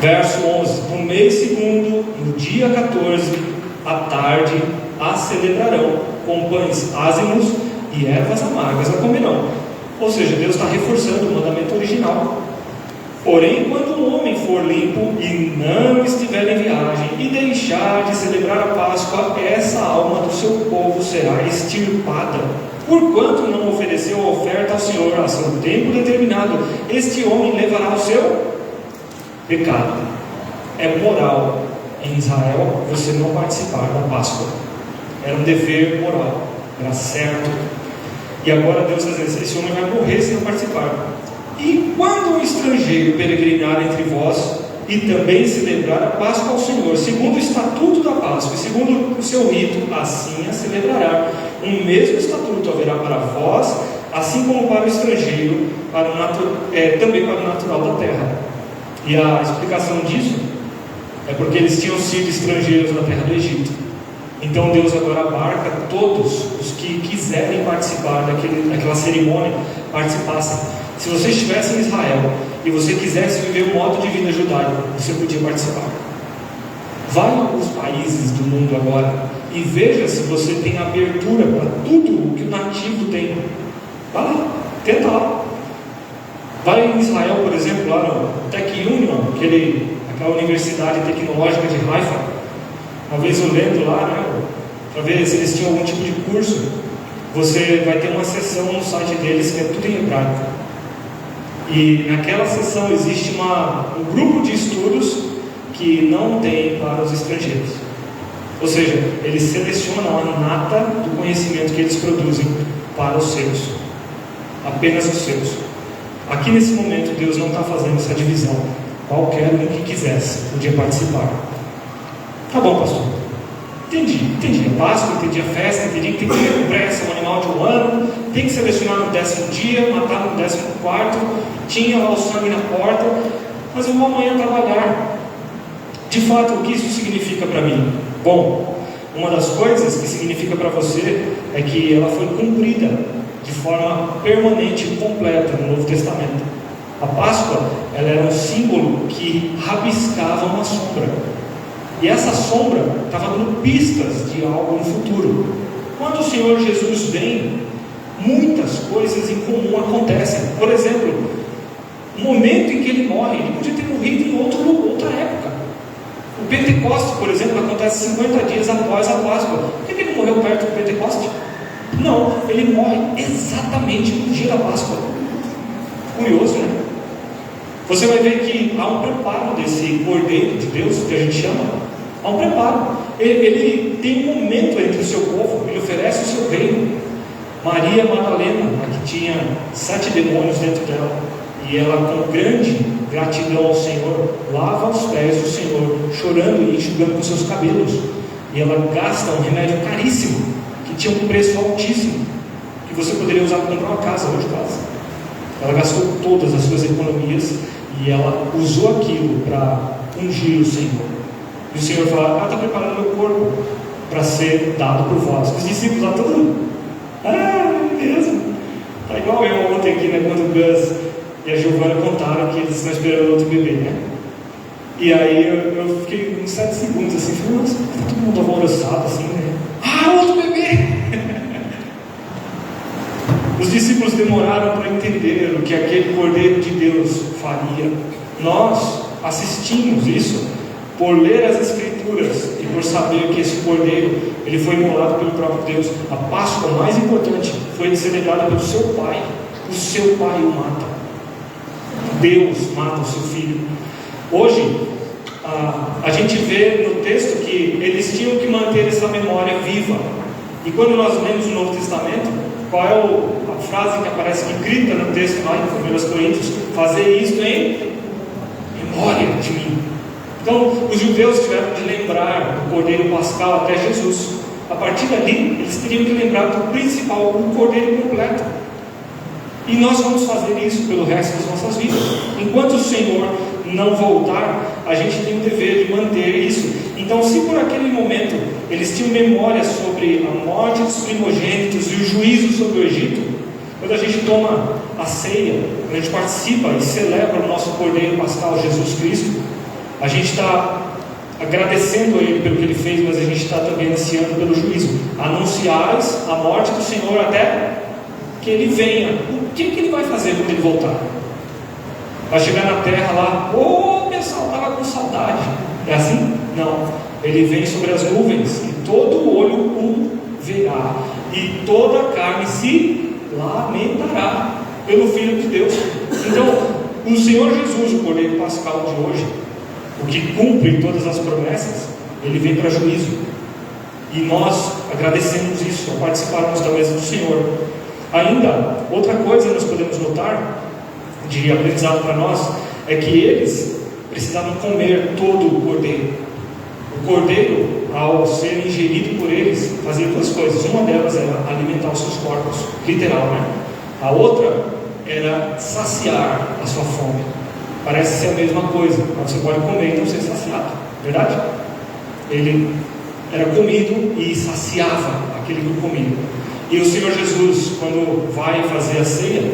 Verso 11. No mês segundo, no dia 14, à tarde, a celebrarão com pães ázimos e ervas amargas a comerão. Ou seja, Deus está reforçando o mandamento original. Porém, quando um homem for limpo e não estiver em viagem e deixar de celebrar a Páscoa, essa alma do seu povo será extirpada, porquanto não ofereceu a oferta ao Senhor a seu tempo determinado. Este homem levará o seu pecado. É moral em Israel você não participar da Páscoa. Era um dever moral, era certo. E agora Deus às vezes, esse homem vai morrer se não participar. E quando um estrangeiro peregrinar entre vós e também celebrar a Páscoa ao Senhor, segundo o estatuto da Páscoa e segundo o seu rito, assim a celebrará. Um mesmo estatuto haverá para vós, assim como para o estrangeiro, também para o natural da terra. E a explicação disso é porque eles tinham sido estrangeiros na terra do Egito. Então Deus agora abarca todos os que quiserem participar daquela cerimônia, participassem. Se você estivesse em Israel e você quisesse viver o modo de vida judaico, você podia participar. Vá em alguns países do mundo agora e veja se você tem abertura para tudo o que o nativo tem. Vá lá, tenta lá. Vai em Israel, por exemplo, lá no Tech Union, aquela universidade tecnológica de Haifa. Uma vez eu lendo lá, né, para ver se eles tinham algum tipo de curso, você vai ter uma seção no site deles que é tudo em hebraico. E naquela seção existe um grupo de estudos que não tem para os estrangeiros. Ou seja, eles selecionam a nata do conhecimento que eles produzem para os seus, apenas os seus. Aqui nesse momento Deus não está fazendo essa divisão. Qualquer um que quisesse podia participar. Tá bom, pastor, entendi a Páscoa, entendi a festa, entendi que tem que ter pressa, um animal de um ano, tem que selecionar no 10º dia, matar no 14º, tinha lá o sangue na porta, mas eu vou amanhã trabalhar. De fato, o que isso significa para mim? Bom, uma das coisas que significa para você é que ela foi cumprida de forma permanente e completa no Novo Testamento. A Páscoa, ela era um símbolo que rabiscava uma sombra. E essa sombra estava dando pistas de algo no futuro. Quando o Senhor Jesus vem, muitas coisas em comum acontecem. Por exemplo, o momento em que ele morre, ele podia ter morrido em outra época. O Pentecoste, por exemplo, acontece 50 dias após a Páscoa. Por que ele morreu perto do Pentecoste? Não, ele morre exatamente no dia da Páscoa. Curioso, né? Você vai ver que há um preparo desse Cordeiro de Deus, que a gente chama. Há um preparo. Ele tem um momento entre o seu povo, ele oferece o seu reino. Maria Madalena, a que tinha 7 demônios dentro dela, e ela, com grande gratidão ao Senhor, lava os pés do Senhor, chorando e enxugando com seus cabelos. E ela gasta um remédio caríssimo, que tinha um preço altíssimo, que você poderia usar para comprar uma casa hoje quase. Ela gastou todas as suas economias e ela usou aquilo para ungir o Senhor. E o Senhor fala: está preparando meu corpo para ser dado por vós. Os discípulos lá, todo mundo: mesmo? Está igual eu ontem aqui, né, quando o Gus e a Giovana contaram que eles estão esperando outro bebê, né? E aí eu fiquei uns 7 segundos assim, falei: nossa, tá todo mundo alvoroçado assim, né? Outro bebê! Os discípulos demoraram para entender o que aquele Cordeiro de Deus faria. Nós assistimos isso por ler as Escrituras e por saber que esse Cordeiro, ele foi imolado pelo próprio Deus. A Páscoa mais importante foi celebrada pelo seu Pai. O seu Pai o mata. Deus mata o seu Filho. Hoje, a gente vê no texto que eles tinham que manter essa memória viva. E quando nós lemos o Novo Testamento, qual é a frase que aparece, que grita no texto lá em 1 Coríntios? Fazer isto em memória de mim. Então, os judeus tiveram de lembrar do Cordeiro Pascal até Jesus. A partir dali, eles teriam que lembrar do principal, o Cordeiro completo. E nós vamos fazer isso pelo resto das nossas vidas. Enquanto o Senhor não voltar, a gente tem o dever de manter isso. Então, se por aquele momento eles tinham memória sobre a morte dos primogênitos e o juízo sobre o Egito, quando a gente toma a ceia, quando a gente participa e celebra o nosso Cordeiro Pascal, Jesus Cristo, a gente está agradecendo a Ele pelo que Ele fez, mas a gente está também ansiando pelo juízo. Anunciais a morte do Senhor até que Ele venha. O que Ele vai fazer quando Ele voltar? Vai chegar na terra lá: pessoal, estava com saudade. É assim? Não. Ele vem sobre as nuvens e todo olho o verá, e toda a carne se lamentará pelo Filho de Deus. Então, o Senhor Jesus, o Cordeiro Pascal de hoje, o que cumpre todas as promessas, ele vem para juízo. E nós agradecemos isso ao participarmos da mesa do Senhor. Ainda, outra coisa nós podemos notar, de aprendizado para nós, é que eles precisavam comer todo o cordeiro. O cordeiro, ao ser ingerido por eles, fazia duas coisas. Uma delas era alimentar os seus corpos, literal, né? A outra era saciar a sua fome. Parece ser a mesma coisa, mas você pode comer e não ser saciado, verdade? Ele era comido e saciava aquele que comia. E o Senhor Jesus, quando vai fazer a ceia,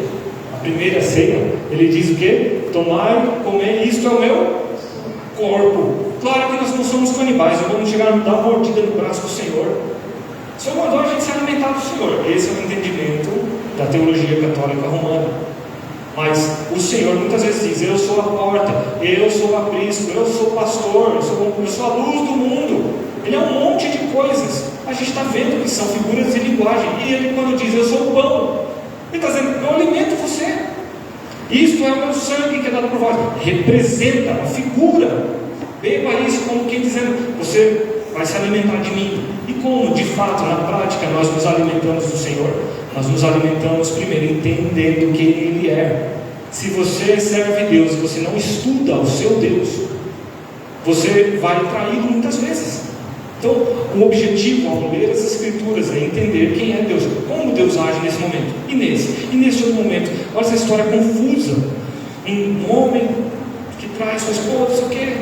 a primeira ceia, ele diz o quê? Tomai, comer, isto é o meu corpo. Claro que nós não somos canibais, não vamos chegar a dar uma mordida no braço do Senhor. O Senhor mandou a gente se alimentar do Senhor. Esse é o entendimento da teologia católica romana. Mas o Senhor muitas vezes diz: eu sou a porta, eu sou o aprisco, eu sou o pastor, eu sou a luz do mundo. Ele é um monte de coisas. A gente está vendo que são figuras de linguagem. E ele, quando diz: eu sou o pão, ele está dizendo: eu alimento você. Isto é o meu sangue que é dado por vós. Representa uma figura. Beba isso como quem dizendo: você vai se alimentar de mim. E como, de fato, na prática, nós nos alimentamos do Senhor? Nós nos alimentamos primeiro entendendo quem Ele é. Se você serve Deus e você não estuda o seu Deus, você vai traí-lo muitas vezes. Então, o objetivo ao ler as Escrituras é entender quem é Deus, como Deus age nesse momento e nesse outro momento. Olha essa história confusa. Um homem que traz sua esposa, não sei o quê.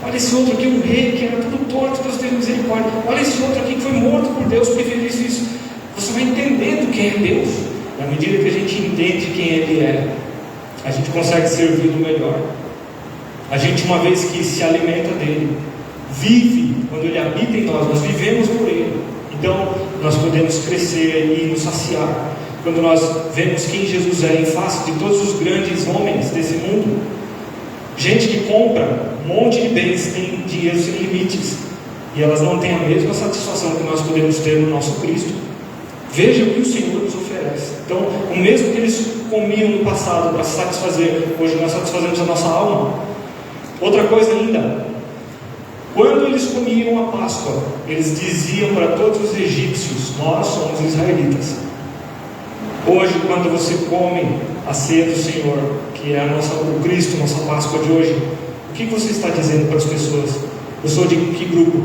Olha esse outro aqui, um rei que era tudo torto, Deus teve misericórdia. Olha esse outro aqui que foi morto por Deus porque fez isso. Você vai entendendo quem é Deus. Na medida que a gente entende quem Ele é, a gente consegue servi-lo melhor. A gente, uma vez que se alimenta dEle, vive quando Ele habita em nós vivemos por Ele. Então, nós podemos crescer e nos saciar. Quando nós vemos quem Jesus é em face de todos os grandes homens desse mundo, gente que compra um monte de bens, tem dinheiro sem limites, e elas não têm a mesma satisfação que nós podemos ter no nosso Cristo. Veja o que o Senhor nos oferece. Então, o mesmo que eles comiam no passado para se satisfazer, hoje nós satisfazemos a nossa alma. Outra coisa ainda, quando eles comiam a Páscoa, eles diziam para todos os egípcios: nós somos israelitas. Hoje, quando você come a ceia do Senhor, que é o Cristo, nossa Páscoa de hoje, o que você está dizendo para as pessoas? Eu sou de que grupo?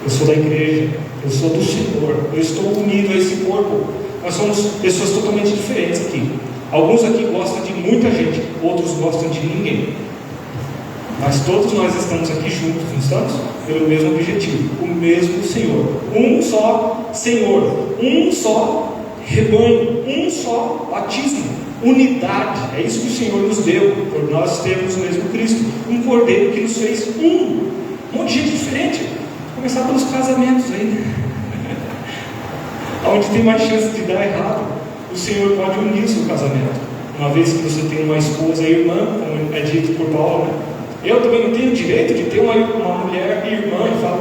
Eu sou da igreja, eu sou do Senhor, eu estou unido a esse corpo. Nós somos pessoas totalmente diferentes aqui. Alguns aqui gostam de muita gente, outros gostam de ninguém. Mas todos nós estamos aqui juntos, não estamos? Pelo mesmo objetivo, o mesmo Senhor. Um só Senhor, um só rebanho, um só batismo, unidade. É isso que o Senhor nos deu, por nós termos o mesmo Cristo. Um cordeiro que nos fez um monte de gente diferente. Vou começar pelos casamentos aí, né? Onde tem mais chance de dar errado, o Senhor pode unir o seu casamento. Uma vez que você tem uma esposa e irmã, como é dito por Paulo, né? Eu também não tenho direito de ter uma mulher e irmã, e falo.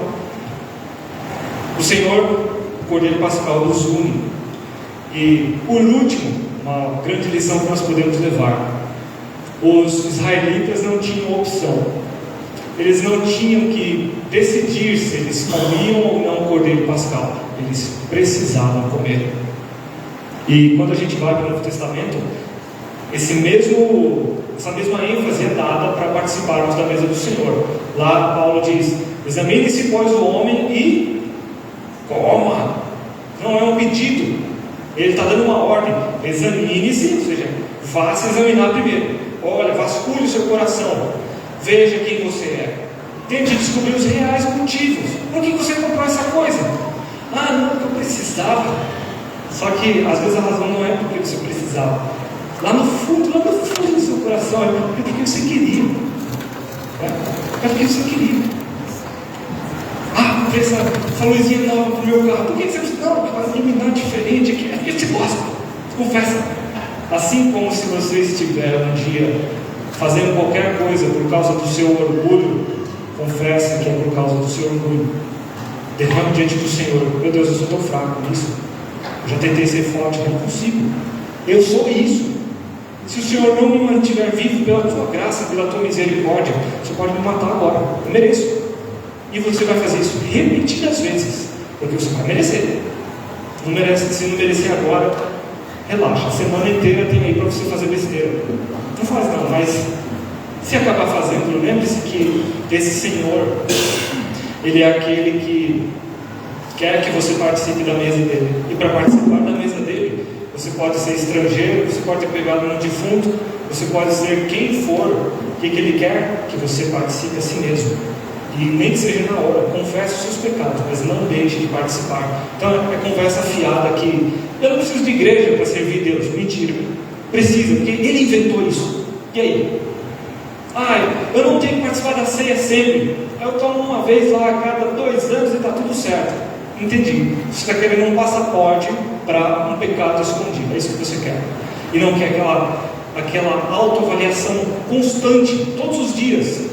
O Senhor, o Cordeiro Pascal, nos une. E por último, uma grande lição que nós podemos levar: os israelitas não tinham opção. Eles não tinham que decidir se eles comiam ou não o Cordeiro Pascal. Eles precisavam comer. E quando a gente vai para o Novo Testamento, essa mesma ênfase é dada para participarmos da mesa do Senhor. Lá Paulo diz: examine-se, pois, o homem e coma. Não é um pedido, ele está dando uma ordem. Examine-se, ou seja, vá se examinar primeiro. Olha, vasculhe o seu coração, veja quem você é, tente descobrir os reais motivos. Por que você comprou essa coisa? Ah, não, porque eu precisava. Só que às vezes a razão não é porque você precisava. Lá no fundo do seu coração, é porque você queria. É porque você queria. Ah, comprei essa luzinha nova para o meu carro. Por que você precisa? Não, porque vai iluminar diferente. É porque você gosta. Confessa. Assim como se você estiver um dia fazendo qualquer coisa por causa do seu orgulho, confessa que é por causa do seu orgulho. Derrame diante do Senhor: meu Deus, eu sou tão fraco nisso. Eu já tentei ser forte, não consigo. Eu sou isso. Se o Senhor não me mantiver vivo pela tua graça, pela tua misericórdia, você pode me matar agora. Eu mereço. E você vai fazer isso repetidas vezes, porque você vai merecer. Não merece, se não merecer agora, relaxa. A semana inteira tem aí para você fazer besteira. Não faz não, mas se acabar fazendo, lembre-se que esse Senhor, Ele é aquele que quer que você participe da mesa dele. E para participar da mesa dele, você pode ser estrangeiro, você pode ter pegado um defunto, você pode ser quem for. O que Ele quer? Que você participe a si mesmo. E nem que seja na hora, confesse os seus pecados, mas não deixe de participar. Então é conversa fiada que eu não preciso de igreja para servir Deus. Mentira. Precisa, porque Ele inventou isso. E aí? Eu não tenho que participar da ceia sempre. Eu tomo uma vez lá a cada 2 anos e está tudo certo. Entendi. Você está querendo um passaporte para um pecado escondido. É isso que você quer. E não quer aquela autoavaliação constante, todos os dias.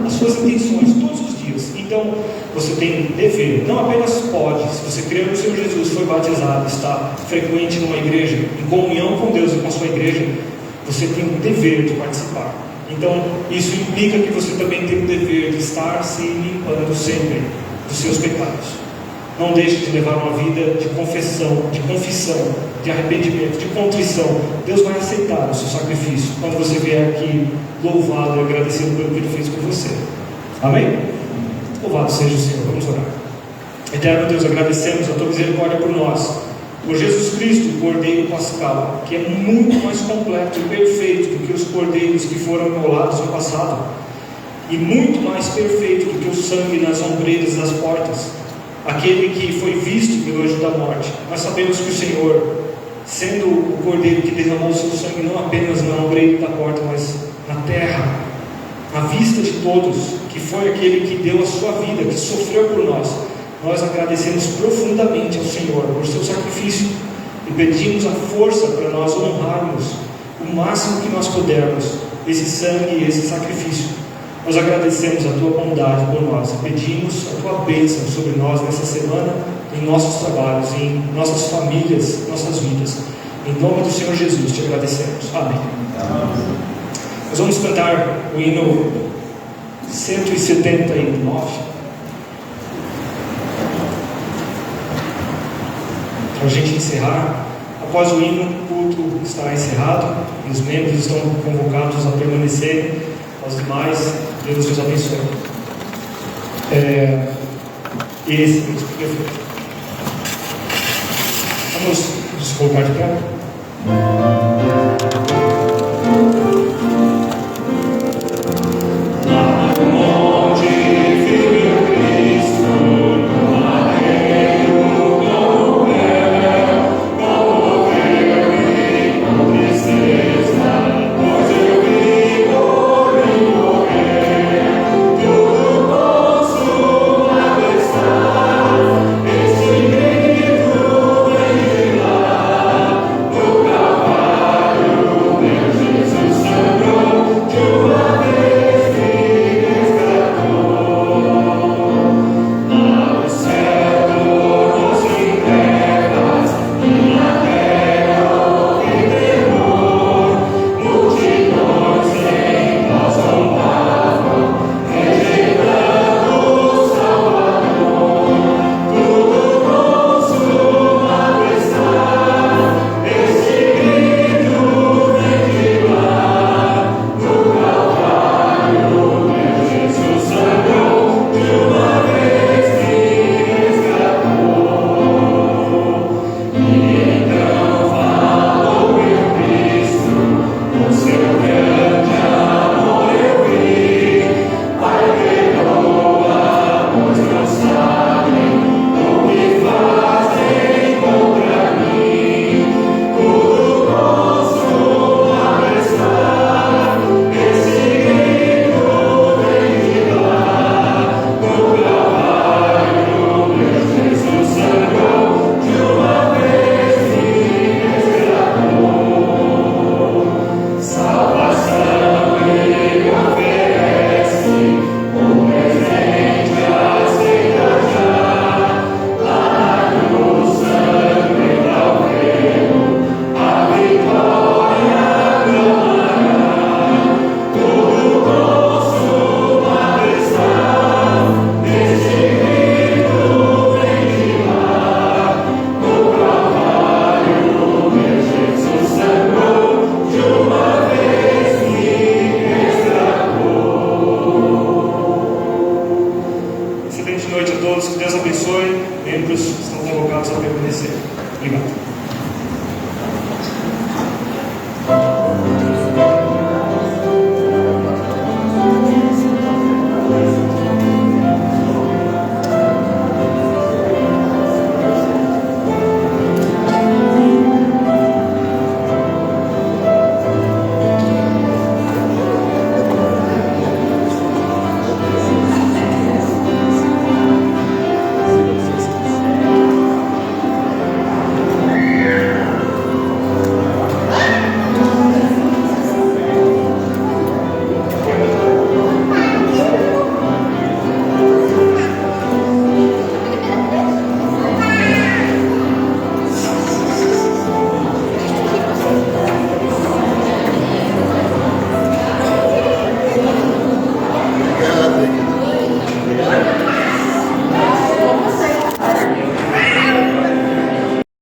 As suas intenções, todos os dias. Então, você tem dever. Não apenas pode. Se você crê no Senhor Jesus, foi batizado, está frequente numa igreja, em comunhão com Deus e com a sua igreja, você tem o dever de participar. Então, isso implica que você também tem o dever de estar se limpando sempre dos seus pecados. Não deixe de levar uma vida de confissão, de arrependimento, de contrição. Deus vai aceitar o seu sacrifício quando você vier aqui louvado e agradecido pelo que Ele fez por você. Amém? Louvado seja o Senhor. Vamos orar. Eterno Deus, agradecemos a Tua misericórdia por nós, por Jesus Cristo, o Cordeiro Pascal, que é muito mais completo e perfeito do que os cordeiros que foram imolados no passado, e muito mais perfeito do que o sangue nas ombreiras das portas, aquele que foi visto pelo anjo da morte. Nós sabemos que o Senhor, sendo o Cordeiro que derramou o seu sangue não apenas na ombreira da porta, mas na terra, à vista de todos, que foi aquele que deu a sua vida, que sofreu por nós, nós agradecemos profundamente ao Senhor por seu sacrifício e pedimos a força para nós honrarmos o máximo que nós pudermos esse sangue e esse sacrifício. Nós agradecemos a Tua bondade por nós e pedimos a Tua bênção sobre nós nessa semana, em nossos trabalhos, em nossas famílias, nossas vidas. Em nome do Senhor Jesus te agradecemos. Amém. Nós vamos cantar o hino 179. Para a gente encerrar, após o hino, o culto estará encerrado e os membros estão convocados a permanecerem. Aos demais, Deus os abençoe. Vamos nos colocar de pé.